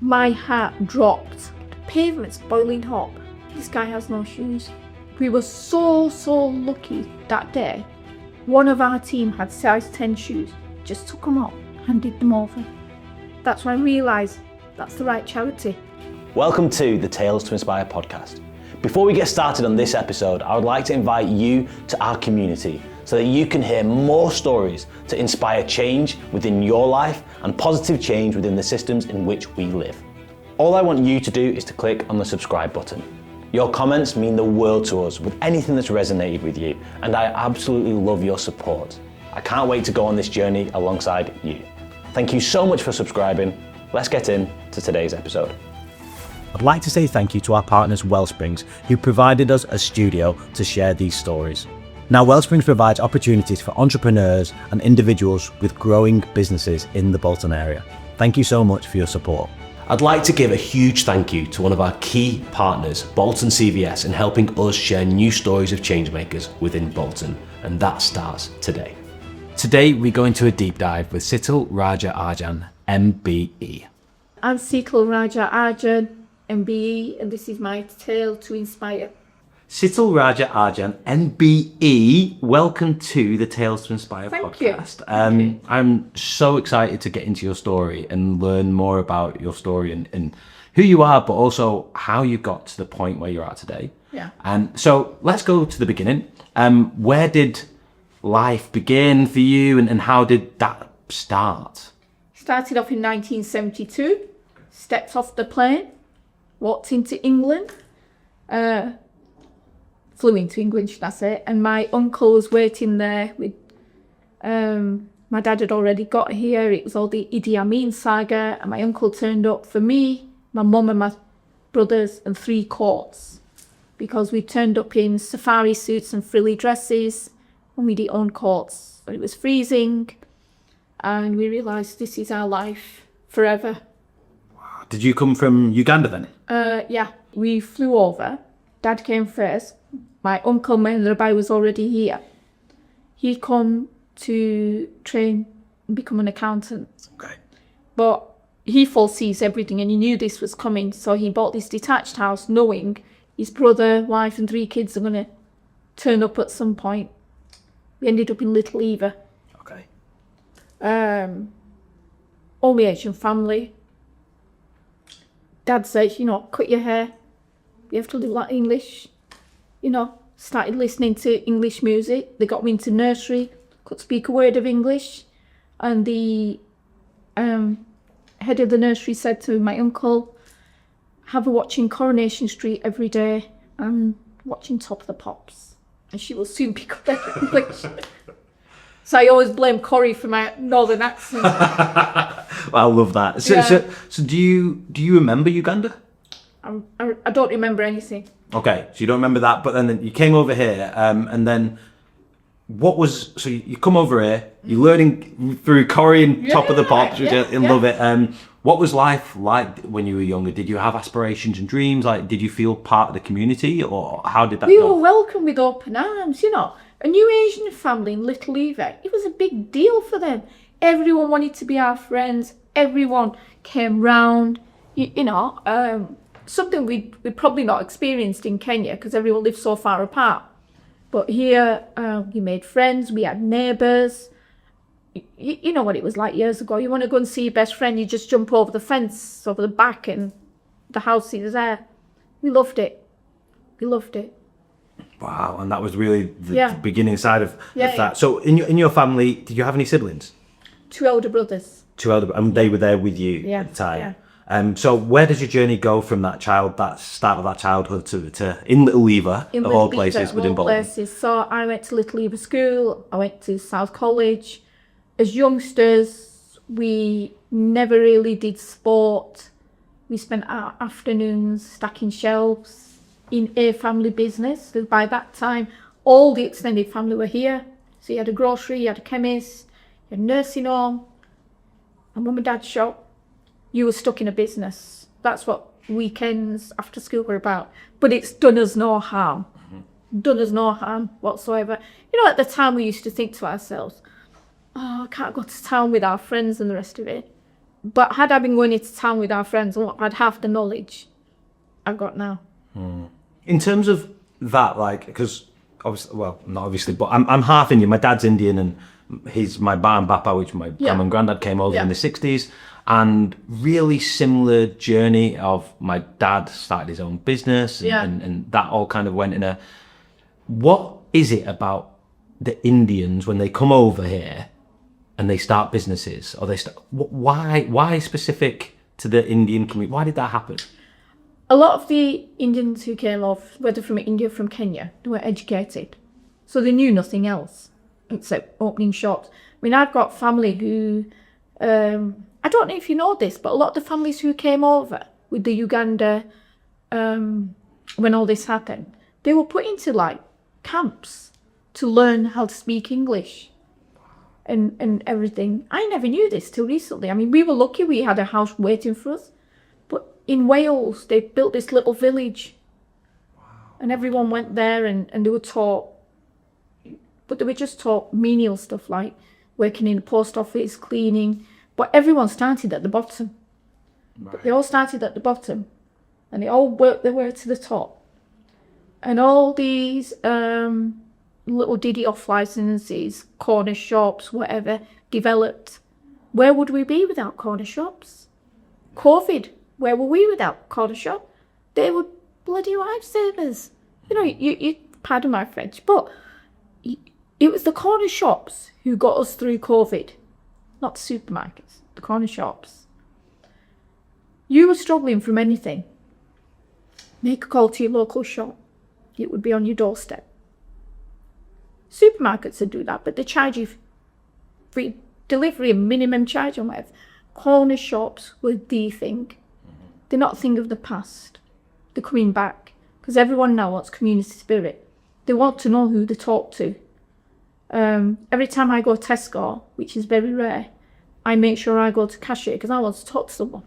My heart dropped. The pavement's boiling hot. This guy has no shoes. We were so lucky that day. One of our team had size 10 shoes. Just took them out, handed them over. That's when I realised that's the right charity. Welcome to the Tales to Inspire podcast. Before we get started on this episode, I would like to invite you to our community so that you can hear more stories to inspire change within your life and positive change within the systems in which we live. All I want you to do is to click on the subscribe button. Your comments mean the world to us with anything that's resonated with you, and I absolutely love your support. I can't wait to go on this journey alongside you. Thank you so much for subscribing. Let's get into today's episode. I'd like to say thank you to our partners Wellsprings, who provided us a studio to share these stories. Now, Wellsprings provides opportunities for entrepreneurs and individuals with growing businesses in the Bolton area. Thank you so much for your support. I'd like to give a huge thank you to one of our key partners, Bolton CVS, in helping us share new stories of changemakers within Bolton, and that starts today. Today we go into a deep dive with Sital Raja Arjan MBE. I'm Sital Raja Arjan MBE, and this is my tale to inspire. Sital Raja Arjan MBE, welcome to the Tales to Inspire Thank podcast. you. I'm so excited to get into your story and learn more about your story and who you are, but also how you got to the point where you're at today. Yeah. And so let's go to the beginning. Where did life begin for you, and how did that start? Started off in 1972, stepped off the plane, walked into England, flew into England, should I say, and my uncle was waiting there with, my dad had already got here. It was all the Idi Amin saga, and my uncle turned up for me, my mum and my brothers, and 3 courts, because we turned up in safari suits and frilly dresses, and we did own courts. But it was freezing, and we realised this is our life forever. Did you come from Uganda then? Yeah, we flew over. Dad came first. My uncle Menrabai was already here. He come to train and become an accountant. Okay. But he foresees everything, and he knew this was coming. So he bought this detached house knowing his brother, wife and 3 kids are going to turn up at some point. We ended up in Little Eva. Okay. Only Asian family. Dad says, cut your hair. You have to do like English. Started listening to English music. They got me into nursery. Could speak a word of English. And the head of the nursery said to my uncle, have her watching Coronation Street every day and watching Top of the Pops. And she will soon pick up their English. So I always blame Corrie for my northern accent. Well, I love that. So do you remember Uganda? I don't remember anything. Okay, so you don't remember that, but then you came over here, and then so you come over here, you're learning through Corrie and Top of the Pops, which I love it. What was life like when you were younger? Did you have aspirations and dreams? Like, did you feel part of the community, or how did that We go? were welcomed with open arms, A new Asian family in Little Eva, it was a big deal for them. Everyone wanted to be our friends. Everyone came round, something we'd probably not experienced in Kenya because everyone lived so far apart. But here, we made friends, we had neighbours. You know what it was like years ago. You want to go and see your best friend, you just jump over the fence, over the back, and the house is there. We loved it. Wow, and that was really the beginning side of that. Yeah. So in your family, did you have any siblings? 2 elder brothers. 2 elder, and they were there with you at the time. Yeah. So where does your journey go from that start of that childhood to in Little Eva, of all places within Bolton? So I went to Little Eva School, I went to South College. As youngsters, we never really did sport. We spent our afternoons stacking shelves in a family business. So by that time, all the extended family were here. So you had a grocery, you had a chemist, you had a nursing home, a mum and dad's shop. You were stuck in a business. That's what weekends after school were about. But it's done us no harm. Done us no harm whatsoever. At the time we used to think to ourselves, oh, I can't go to town with our friends and the rest of it. But had I been going into town with our friends, I'd have the knowledge I've got now. In terms of that, like, because obviously, well, not obviously, but I'm half Indian. My dad's Indian, and he's my ba and bapa, which my grandma and granddad came over in the 60s. And really similar journey of my dad started his own business, and that all kind of went in a. What is it about the Indians when they come over here and they start businesses, or they start? Why specific to the Indian community? Why did that happen? A lot of the Indians who came off, whether from India or from Kenya, they were educated. So they knew nothing else except opening shops. I mean, I've got family who, I don't know if you know this, but a lot of the families who came over with the Uganda, when all this happened, they were put into like camps to learn how to speak English and everything. I never knew this till recently. I mean, we were lucky we had a house waiting for us. But in Wales, they built this little village. And everyone went there and they were taught, but they were just taught menial stuff like working in the post office, cleaning. But everyone started at the bottom. Right. They all started at the bottom. And they all worked their way to the top. And all these little Diddy off licenses, corner shops, whatever, developed. Where would we be without corner shops? COVID, where were we without corner shop? They were bloody lifesavers. You know, you pardon my French, but it was the corner shops who got us through COVID, not the supermarkets, the corner shops. You were struggling from anything. Make a call to your local shop. It would be on your doorstep. Supermarkets would do that, but they charge you free delivery and minimum charge on whatever. Corner shops were the thing. They're not a thing of the past. They're coming back because everyone now wants community spirit. They want to know who they talk to. Every time I go to Tesco, which is very rare, I make sure I go to cashier because I want to talk to someone.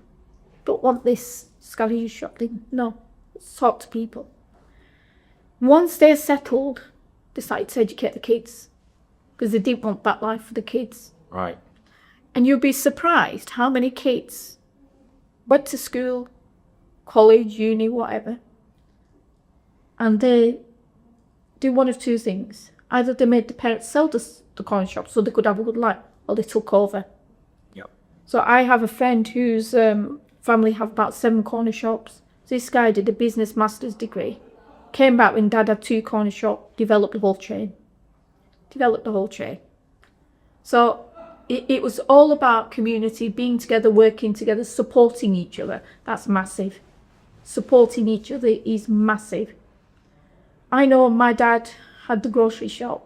Don't want this scary shop thing. No, let's talk to people. Once they're settled, they started to educate the kids because they didn't want that life for the kids. Right. And you'll be surprised how many kids went to school, college, uni, whatever, and they do one of two things. Either they made the parents sell the corner shop so they could have a good life, or they took over. Yep. So I have a friend whose family have about 7 corner shops. This guy did a business master's degree, came back when dad had 2 corner shops, developed the whole chain. So it was all about community, being together, working together, supporting each other. That's massive. Supporting each other is massive. I know my dad had the grocery shop.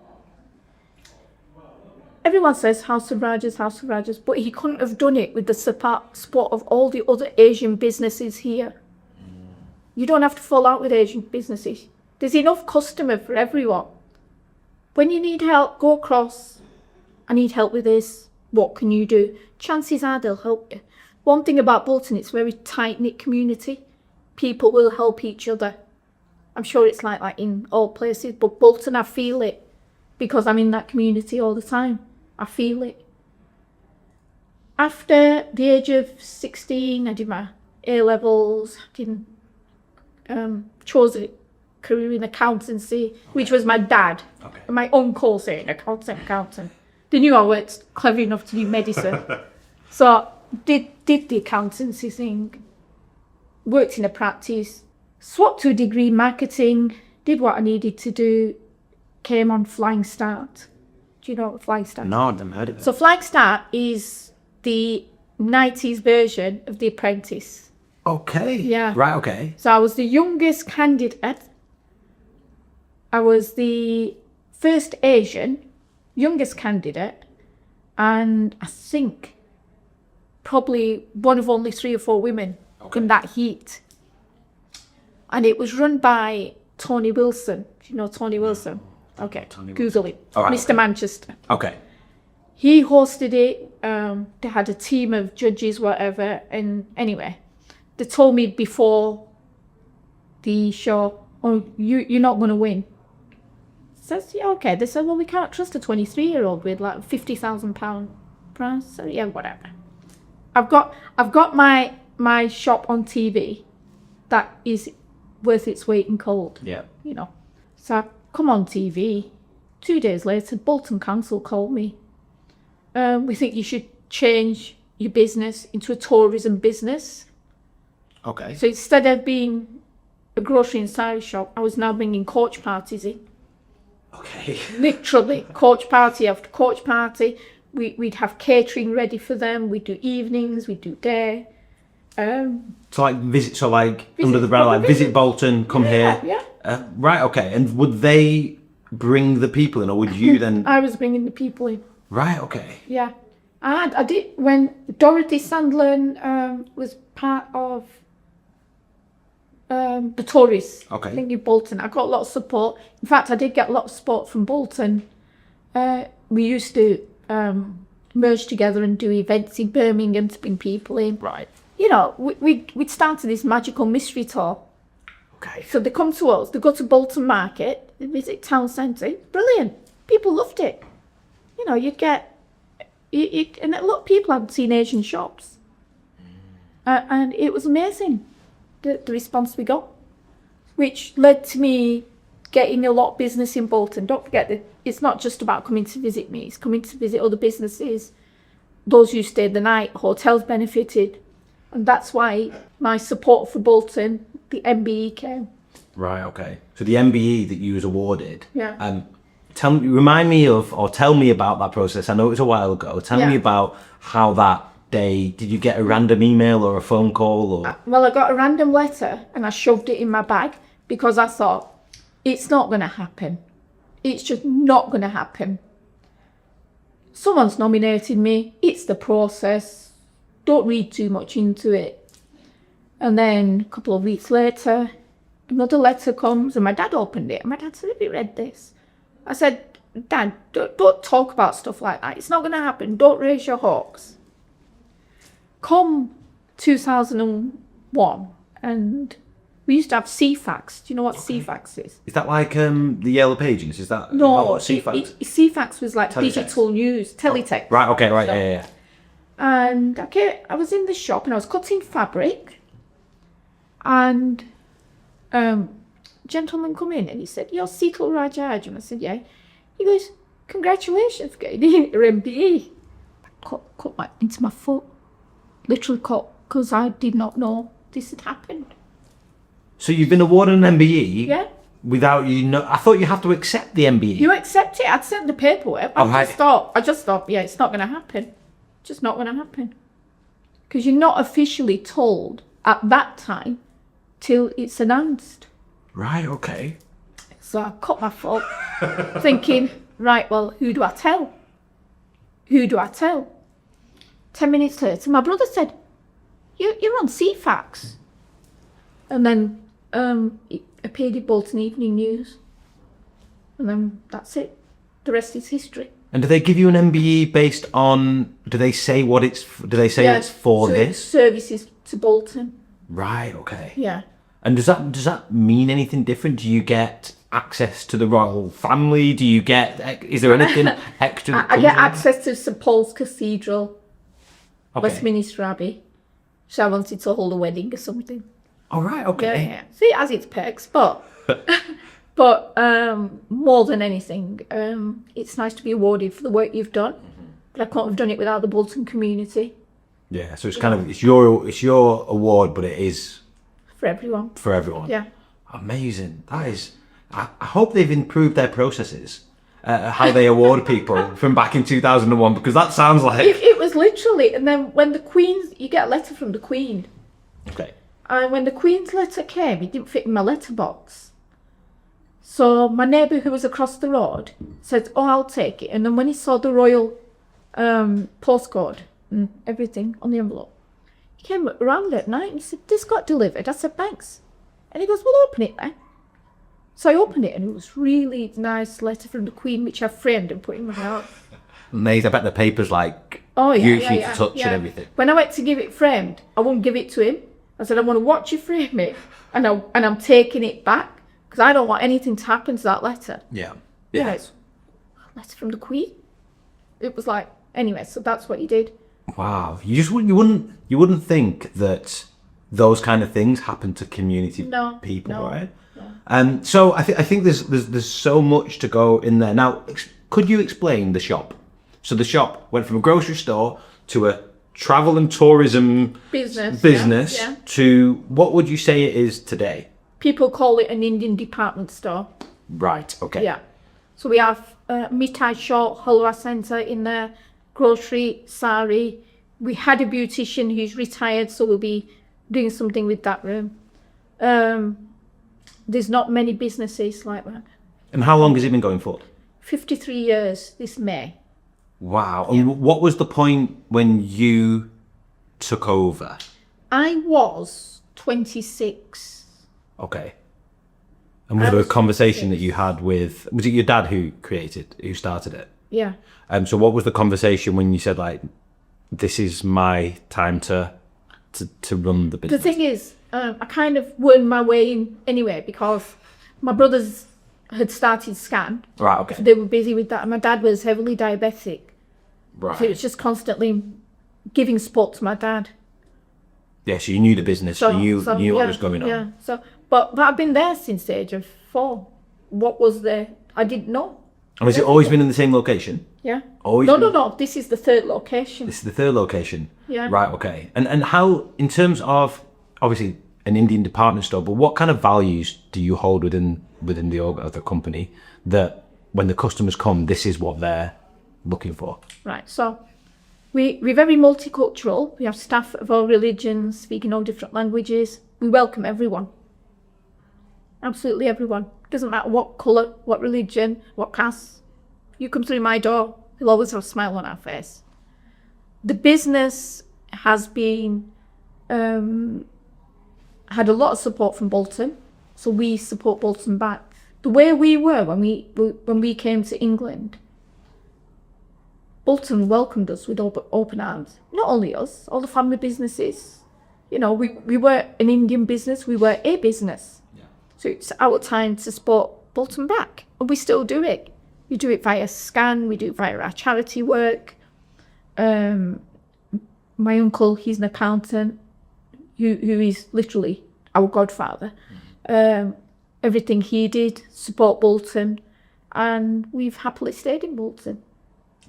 Everyone says House of Rajas, but he couldn't have done it with the support of all the other Asian businesses here. You don't have to fall out with Asian businesses. There's enough customer for everyone. When you need help, go across. I need help with this. What can you do? Chances are they'll help you. One thing about Bolton, it's a very tight-knit community. People will help each other. I'm sure it's like that in all places, but Bolton, I feel it because I'm in that community all the time. I feel it. After the age of 16, I did my A-levels, chose a career in accountancy, which was my dad and my uncle saying accountant. They knew I weren't clever enough to do medicine. So did the accountancy thing, worked in a practice, swapped to a degree in marketing, did what I needed to do, came on Flying Start. Do you know what Flying Start is? No, I've never heard of it. So Flying Start is the 90s version of The Apprentice. Okay. Yeah. Right, okay. So I was the youngest candidate. I was the first Asian, youngest candidate, and I think probably one of only 3 or 4 women in that heat. And it was run by Tony Wilson. Do you know Tony Wilson? Okay, Google it. Right, Mr. Manchester. Okay. He hosted it. They had a team of judges, whatever. And anyway, they told me before the show, oh, you're not going to win. Says, yeah, okay. They said, well, we can't trust a 23-year-old with like £50,000 prize. So yeah, whatever. I've got my shop on TV that is worth its weight in gold. Yeah. You know. So I come on TV. 2 days later, Bolton Council called me. We think you should change your business into a tourism business. Okay. So instead of being a grocery and sari shop, I was now bringing coach parties in. Okay. Literally, coach party after coach party. We'd have catering ready for them. We'd do evenings, we'd do day. So under the banner, like visit Bolton, come here. Yeah. Right, okay. And would they bring the people in, or would you then? I was bringing the people in. Right, okay. Yeah. I did, when Dorothy Sandlin was part of the tourists. Okay. I think in Bolton. I got a lot of support. In fact, I did get a lot of support from Bolton. We used to merge together and do events in Birmingham to bring people in. Right. You know, we'd started this magical mystery tour. Okay. So they come to us, they go to Bolton Market, they visit town centre. Brilliant. People loved it. You know, you'd get, and a lot of people hadn't seen Asian shops. And it was amazing, the response we got, which led to me getting a lot of business in Bolton. Don't forget that it's not just about coming to visit me, it's coming to visit other businesses. Those who stayed the night, hotels benefited. And that's why my support for Bolton, the MBE came. Right, okay. So the MBE that you was awarded. Yeah. Tell me about that process. I know it was a while ago. Tell me about how that day. Did you get a random email or a phone call or? Well, I got a random letter and I shoved it in my bag because I thought it's not going to happen. It's just not going to happen. Someone's nominated me. It's the process. Don't read too much into it. And then a couple of weeks later, another letter comes and my dad opened it. And my dad said, have you read this? I said, Dad, don't talk about stuff like that. It's not going to happen. Don't raise your hawks. Come 2001, and we used to have CFAX. Do you know what CFAX is? Is that like the Yellow Pages? Is that No, what CFAX? CFAX was like Teletext. digital news, teletext. Right, okay, right, yeah. And I was in the shop and I was cutting fabric, and a gentleman come in and he said, "You're Sital Raja." And I said, "Yeah." He goes, "Congratulations for getting your MBE." I cut into my foot, literally cut, because I did not know this had happened. So you've been awarded an MBE? Yeah. Without I thought you have to accept the MBE. You accept it. I'd sent the paperwork. I just thought, yeah, it's not going to happen. Just not going to happen. Because you're not officially told at that time till it's announced. Right, okay. So I cut my foot, thinking, right, well, who do I tell? Who do I tell? 10 minutes later, my brother said, you're on CFAX. And then it appeared in Bolton Evening News. And then that's it. The rest is history. And do they give you an MBE based on, do they say it's for this? It's services to Bolton. Right, okay. Yeah. And does that mean anything different? Do you get access to the royal family? Is there anything extra? That I get access to St Paul's Cathedral, okay. Westminster Abbey. So I wanted to hold a wedding or something. All right, okay. Yeah. So it has its perks, but more than anything, it's nice to be awarded for the work you've done. But I couldn't have done it without the Bolton community. Yeah, so it's kind of it's your award, but it is for everyone. For everyone. Yeah. Amazing. That is. I hope they've improved their processes, how they award people from back in 2001, because that sounds like it was literally. And then when the Queen's, you get a letter from the Queen. Okay. And when the Queen's letter came, it didn't fit in my letterbox. So my neighbour who was across the road said, "Oh, I'll take it." And then when he saw the royal postcode and everything on the envelope, he came around at night and he said, "This got delivered." I said, "Thanks." And he goes, "Well, open it then." So I opened it and it was really nice letter from the Queen, which I framed and put in my house. Amazing. I bet the paper's like yeah, to touch and everything. When I went to give it framed, I wouldn't give it to him. I said, "I want to watch you frame it, and I'm taking it back because I don't want anything to happen to that letter." Yeah. Yeah, it's a letter from the Queen. It was like, anyway, so that's what he did. Wow, you wouldn't think that those kind of things happen to community people, right? No. So I think there's so much to go in there. Now, could you explain the shop? So the shop went from a grocery store to a travel and tourism business to what would you say it is today? People call it an Indian department store. Right. Okay. Yeah. So we have Mithai shop, Halwa centre in there, grocery, sari. We had a beautician who's retired, so we'll be doing something with that room. There's not many businesses like that. And how long has it been going for? 53 years this May. Wow. And what was the point when you took over? I was 26. Okay. And was there a conversation that you had with, was it your dad who started it? Yeah. So what was the conversation when you said, like, this is my time to run the business? The thing is, I kind of wormed my way in anyway because my brothers had started Scan. Right, okay. So they were busy with that. And my dad was heavily diabetic. Right. So it was just constantly giving support to my dad. Yeah, so you knew the business, so you knew what was going on. Yeah, but I've been there since the age of 4. What was there? I didn't know. And has it always been in the same location? Yeah. Always No. This is the 3rd location. This is the 3rd location? Yeah. Right, okay. And how, in terms of, obviously, an Indian department store, but what kind of values do you hold within the company that when the customers come, this is what they're looking for? Right, so we're very multicultural. We have staff of all religions, speaking all different languages. We welcome everyone. Absolutely everyone. Doesn't matter what colour, what religion, what caste. You come through my door, we'll always have a smile on our face. The business has been had a lot of support from Bolton, so we support Bolton back. The way we were when we came to England, Bolton welcomed us with open arms. Not only us, all the family businesses. You know, we were an Indian business, we were a business. Yeah. So it's our time to support Bolton back, and we still do it. We do it via Scan, we do it via our charity work. My uncle, he's an accountant, who is literally our godfather. Everything he did, support Bolton, and we've happily stayed in Bolton.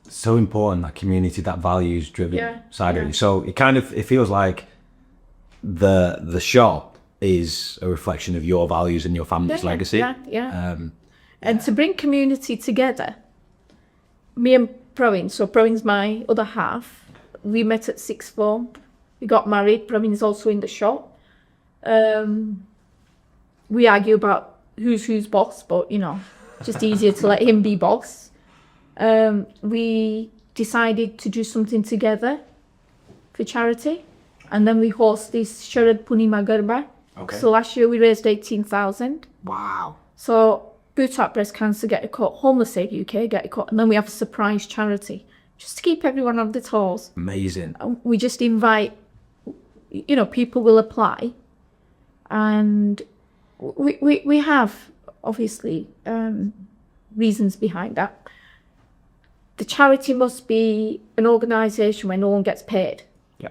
So important, that community, that values driven side of it. So it feels like the shop is a reflection of your values and your family's legacy. And to bring community together, me and Praveen, so Praveen's my other half, we met at 6th form. We got married. Praveen's also in the shop. We argue about who's boss, but just easier to let him be boss. We decided to do something together for charity, and then we host this Sharad Punima Garba. Okay. So last year we raised 18,000. Wow. So Boot Up Breast Cancer Get a Cut, Homeless Aid UK Get a Cut, and then we have a surprise charity just to keep everyone on their toes. Amazing. We just invite, people will apply, and we have obviously reasons behind that. The charity must be an organisation where no one gets paid. Yeah.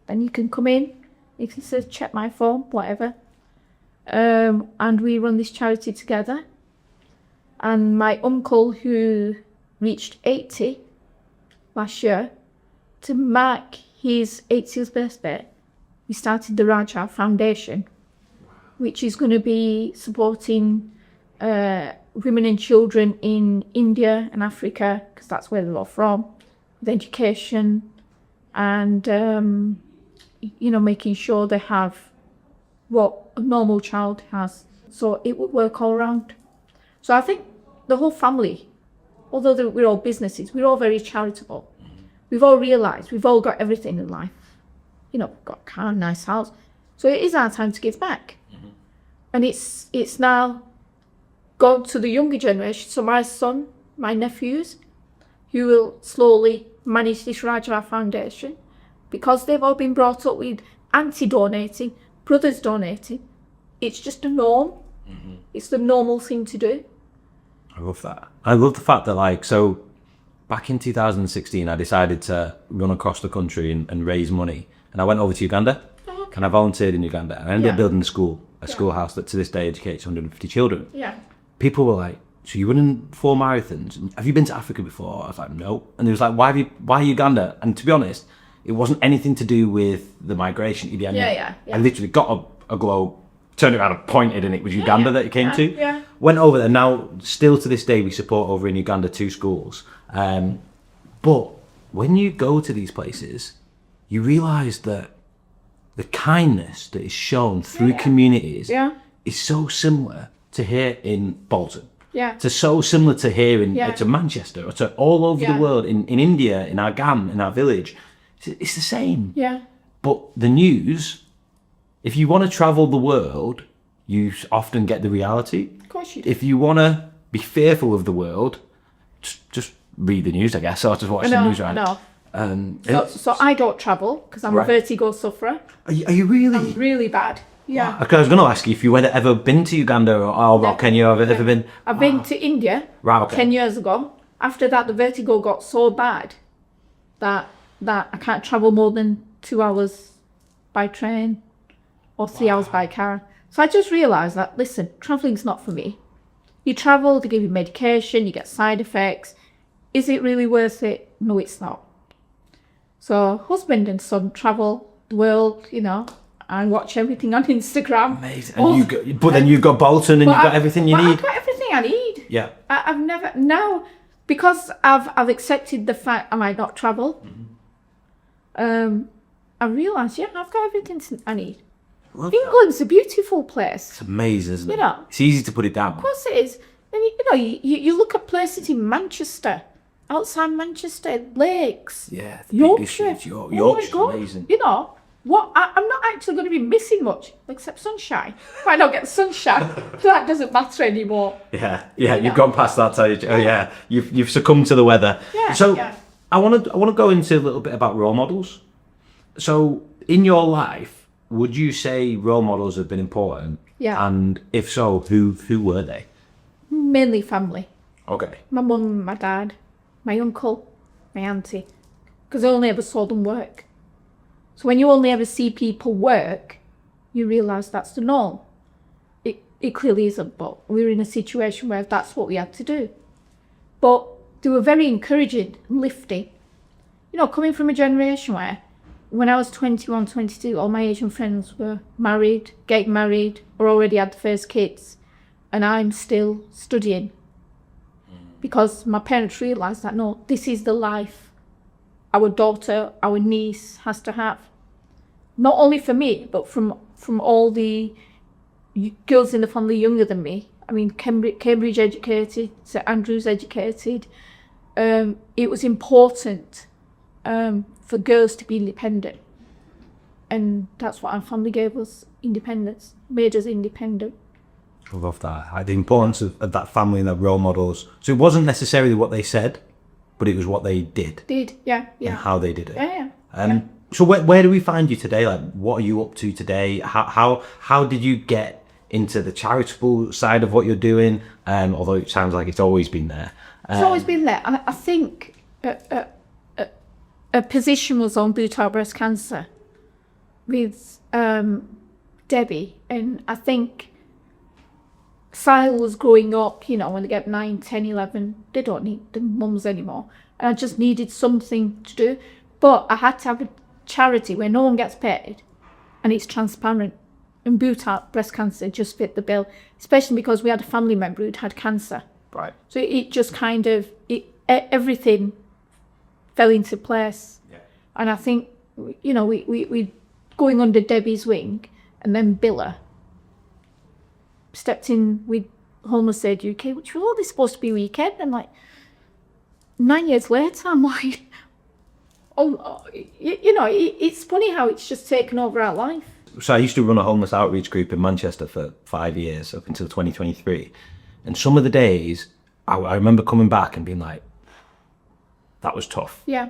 Then you can come in, you can say, check my form, whatever. And we run this charity together. And my uncle, who reached 80 last year, to mark his 80th birthday, we started the Raja Foundation, which is going to be supporting women and children in India and Africa, because that's where they're all from, with education and, making sure they have what a normal child has. So it would work all around. So I think the whole family, although we're all businesses, we're all very charitable. We've all realised we've all got everything in life. We've got a car, nice house. So it is our time to give back. Mm-hmm. And it's now gone to the younger generation. So my son, my nephews, who will slowly manage this Raja Foundation, because they've all been brought up with auntie donating, brothers donating. It's just a norm. It's the normal thing to do. I love that. I love the fact that back in 2016, I decided to run across the country and raise money. And I went over to Uganda, and I volunteered in Uganda. I ended up building a schoolhouse that to this day educates 150 children. Yeah. People were like, so you're running 4 marathons? Have you been to Africa before? I was like, no. And they was like, why Uganda? And to be honest, it wasn't anything to do with the migration. Idi Amin. Yeah. I literally got a globe, turned it around and pointed, and it was Uganda that it came to. Yeah. Went over there. Now, still to this day, we support over in Uganda 2 schools. But when you go to these places, you realise that the kindness that is shown through communities is so similar to here in Bolton. Yeah. To so similar to here in to Manchester, or to all over the world, in India, in our GAM, in our village. It's the same. Yeah. But the news, if you want to travel the world, you often get the reality. Of course you do. If you want to be fearful of the world, just read the news, I guess, or just watch the news, right? No. So I don't travel because I'm a vertigo sufferer. Are you really? I'm really bad. Yeah. Okay, I was going to ask you if you had ever been to Uganda or Kenya, or ever been? I've been to India 10 years ago. After that, the vertigo got so bad that I can't travel more than 2 hours by train or 3 hours by car. So I just realised that, listen, travelling's not for me. You travel, they give you medication, you get side effects. Is it really worth it? No, it's not. So husband and son travel the world, I watch everything on Instagram. Amazing. And then you've got Bolton, and you've got everything you need. I've got everything I need. Yeah. I've never, now, because I've accepted the fact I might not travel, I realised, I've got everything I need. England's a beautiful place. It's amazing, isn't it? You know. It's easy to put it down. Of course it is. And you look at places in Manchester, outside Manchester, lakes. Yeah. Yorkshire. Yorkshire's amazing. What? I'm not actually going to be missing much except sunshine. Might not get sunshine, so that doesn't matter anymore. Yeah. You've gone past that stage. Oh yeah, you've succumbed to the weather. Yeah. So I want to go into a little bit about role models. So in your life, would you say role models have been important? Yeah. And if so, who were they? Mainly family. Okay. My mum, my dad, my uncle, my auntie, because I only ever saw them work. So when you only ever see people work, you realise that's the norm. It clearly isn't, but we were in a situation where that's what we had to do. But they were very encouraging and lifting. Coming from a generation where when I was 21, 22, all my Asian friends were married, getting married, or already had the first kids. And I'm still studying. Because my parents realised that, no, this is the life our daughter, our niece has to have. Not only for me, but from all the girls in the family younger than me. I mean, Cambridge educated, St Andrews educated. It was important for girls to be independent. And that's what our family gave us, independence, made us independent. I love that. The importance of that family and their role models. So it wasn't necessarily what they said, but it was what they did. Yeah. And how they did it. Yeah. So where do we find you today? Like, what are you up to today? How did you get into the charitable side of what you're doing? Although it sounds like it's always been there. It's always been there. I think a position was on butile breast cancer with Debbie, and I think Sital was growing up, when they get 9, 10, 11, they don't need the mums anymore. And I just needed something to do. But I had to have a charity where no one gets paid and it's transparent. And butile breast cancer just fit the bill, especially because we had a family member who'd had cancer. Right. So it just kind of, everything fell into place. Yeah. And I think, we going under Debbie's wing, and then Billa stepped in with Homeless Aid UK, which was only supposed to be a weekend, and 9 years later, I'm like, it's funny how it's just taken over our life. So I used to run a homeless outreach group in Manchester for 5 years, up until 2023. And some of the days, I remember coming back and being like, that was tough. Yeah.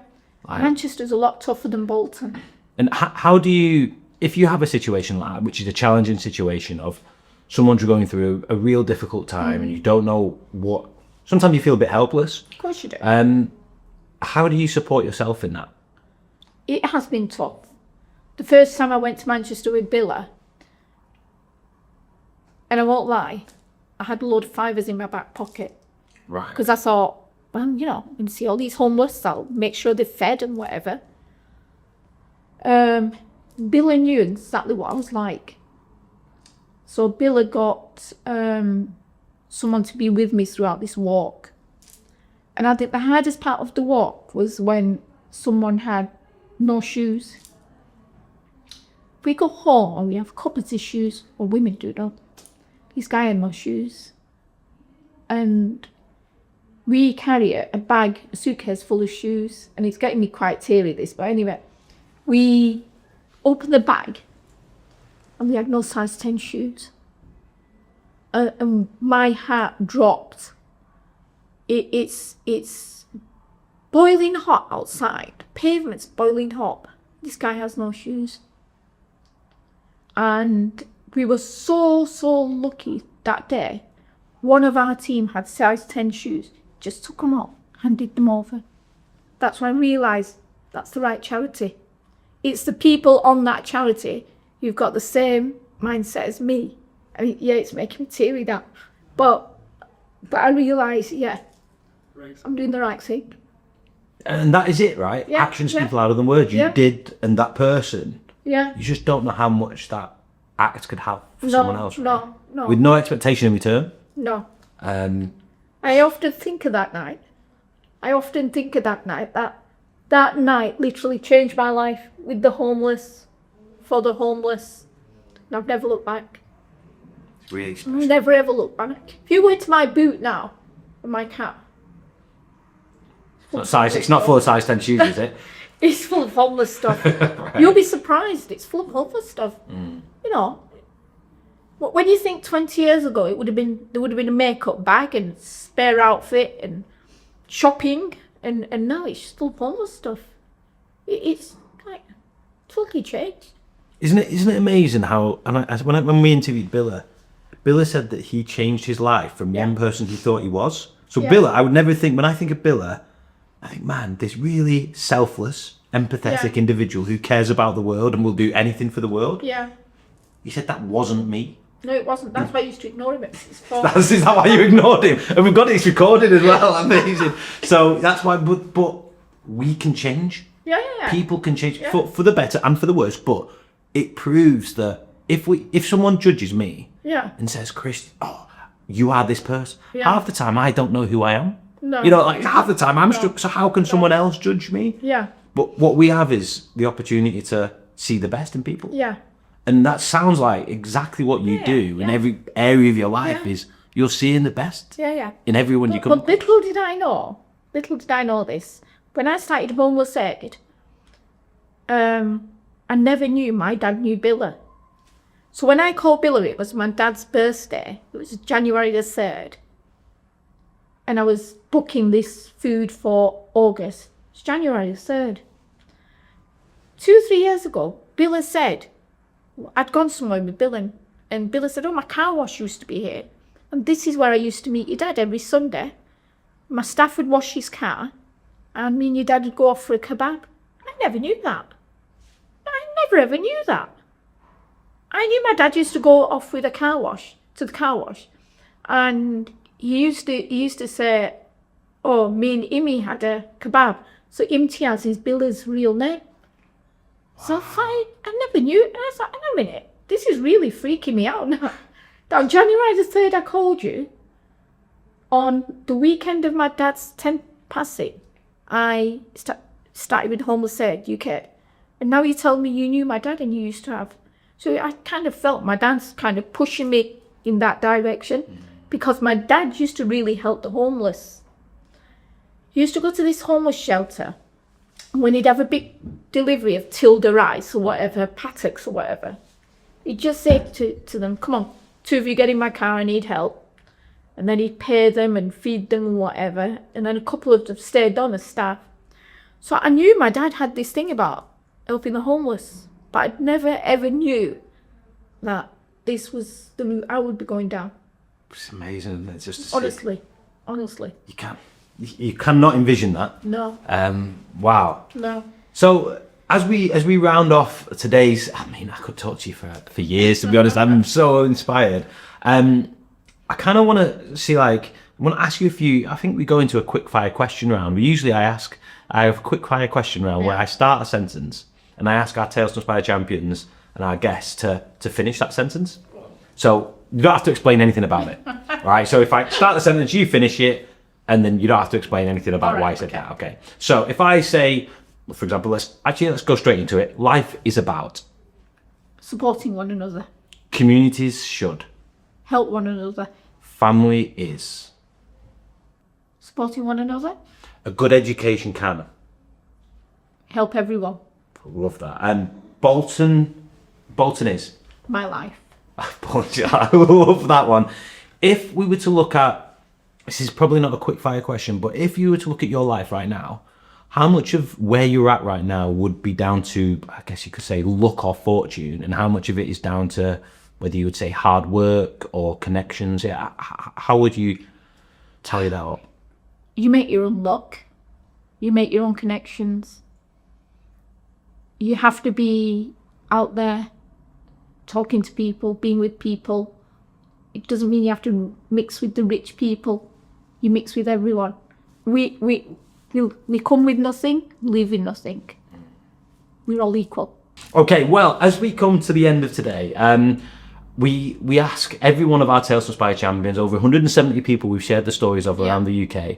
Manchester's a lot tougher than Bolton. And how do you, if you have a situation like that, which is a challenging situation of someone's going through a real difficult time and you don't know what, sometimes you feel a bit helpless. Of course you do. How do you support yourself in that? It has been tough. The first time I went to Manchester with Billa, and I won't lie, I had a load of fivers in my back pocket. Right. Because I thought, well, you know, when you see all these homeless, I'll make sure they're fed and whatever. Billa knew exactly what I was like. So Billa got someone to be with me throughout this walk. And I think the hardest part of the walk was when someone had no shoes. If we go home and we have cupboards of shoes, or women do, don't they? This guy had no shoes. And we carry a bag, a suitcase full of shoes, and it's getting me quite teary, this, but anyway, we opened the bag and we had no size 10 shoes. And my heart dropped. It's boiling hot outside, pavement's boiling hot. This guy has no shoes. And we were so lucky that day. One of our team had size 10 shoes, just took them off, handed them over. That's when I realised that's the right charity. It's the people on that charity who've got the same mindset as me. I mean, yeah, it's making me teary, that. But I realised, yeah, I'm doing the right thing. And that is it, right? Yeah, Actions speak louder than words. You did, and that person, Yeah. you just don't know how much that act could have for someone else. Right? No. With no expectation in return. No. Um, I often think of that night. That night literally changed my life with the homeless, for the homeless. And I've never looked back. it's really special. Never ever looked back. If you go into my boot now, and my cat, It's not full of size 10 shoes, is it? it's full of homeless stuff. Right. You'll be surprised. It's full of homeless stuff. You know, when you think 20 years ago, there would have been a makeup bag and spare outfit and shopping, and now it's just full of homeless stuff. It's like totally changed. Isn't it amazing how? And when we interviewed Billa said that he changed his life from one person he thought he was. So Billa, I would never think, when I think of Billa, I think, man, this really selfless, empathetic individual who cares about the world and will do anything for the world. Yeah. He said that wasn't me. No, it wasn't. That's why I used to ignore him at his phone. Is that why you ignored him? And we've got it recorded as well. Amazing. So that's why, but we can change. Yeah. People can change for the better and for the worse. But it proves that if someone judges me and says, Chris, you are this person, half the time I don't know who I am. No. You know, like half the time I'm struck. So how can someone else judge me? Yeah. But what we have is the opportunity to see the best in people. Yeah. And that sounds like exactly what you do in every area of your life is you're seeing the best in everyone you come But little did I know this. When I started Homeless Aid, I never knew my dad knew Billa. So when I called Billa, it was my dad's birthday. It was January the 3rd. And I was booking this food for August. It's January the 3rd. 2-3 years ago, Billa said, I'd gone somewhere with Bill, and Billa said, my car wash used to be here. And this is where I used to meet your dad every Sunday. My staff would wash his car, and me and your dad would go off for a kebab. I never knew that. I never ever knew that. I knew my dad used to go off with a car wash, to the car wash. And he used to say, me and Imi had a kebab. So Imtiaz is Billa's real name. So I never knew. And I was like, hang on a minute, this is really freaking me out now. On January the 3rd, I called you. On the weekend of my dad's 10th passing, I started with Homeless Aid UK. And now you tell me you knew my dad and you used to have. So I kind of felt my dad's kind of pushing me in that direction, because my dad used to really help the homeless. He used to go to this homeless shelter. When he'd have a big delivery of Tilda rice or whatever, pattocks or whatever, he'd just say to them, come on, 2 of you get in my car, I need help. And then he'd pay them and feed them and whatever. And then a couple of them stayed on as staff. So I knew my dad had this thing about helping the homeless, but I never ever knew that this was the route I would be going down. It's amazing, isn't it? It's just honestly. you can't. You cannot envision that. No. Wow. No. So as we round off today's, I mean, I could talk to you for years, to be honest. I'm so inspired. I kind of want to see, like, I want to ask you a few. I think we go into a quick fire question round. I have a quick fire question round where I start a sentence and I ask our Tales to Inspire champions and our guests to finish that sentence. So you don't have to explain anything about it. All right. So if I start the sentence, you finish it, and then you don't have to explain anything about why I said that. Okay. So if I say, for example, let's go straight into it. Life is about Supporting one another. communities should. Help one another. Family is. Supporting one another. A good education can. Help everyone. Love that. And Bolton is. My life. I love that one. If we were to look at, this is probably not a quick fire question, but if you were to look at your life right now, how much of where you're at right now would be down to, I guess you could say, luck or fortune, and how much of it is down to whether you would say hard work or connections? Yeah, how would you tally that up? You make your own luck. You make your own connections. You have to be out there talking to people, being with people. It doesn't mean you have to mix with the rich people. You mix with everyone. We come with nothing, leave with nothing. We're all equal. Okay, well, as we come to the end of today, we ask every one of our Tales to Inspire champions, over 170 people we've shared the stories of around the UK,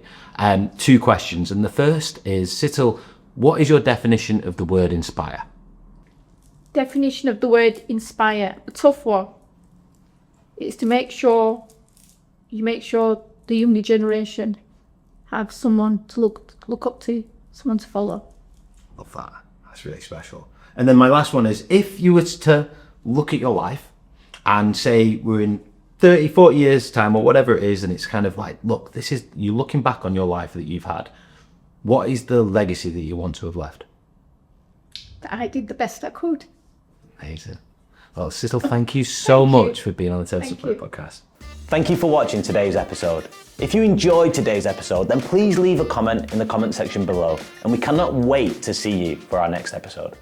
2 questions. And the first is, Sital, what is your definition of the word inspire? Definition of the word inspire, a tough one. It's to make sure the younger generation have someone to look up to, someone to follow. Love that. That's really special. And then my last one is, if you were to look at your life and say we're in 30, 40 years time or whatever it is, and it's kind of like, look, this is, you're looking back on your life that you've had, what is the legacy that you want to have left? That I did the best I could. Amazing. Well, Sital, thank you so much for being on the Tales to Inspire podcast. Thank you for watching today's episode. If you enjoyed today's episode, then please leave a comment in the comment section below, and we cannot wait to see you for our next episode.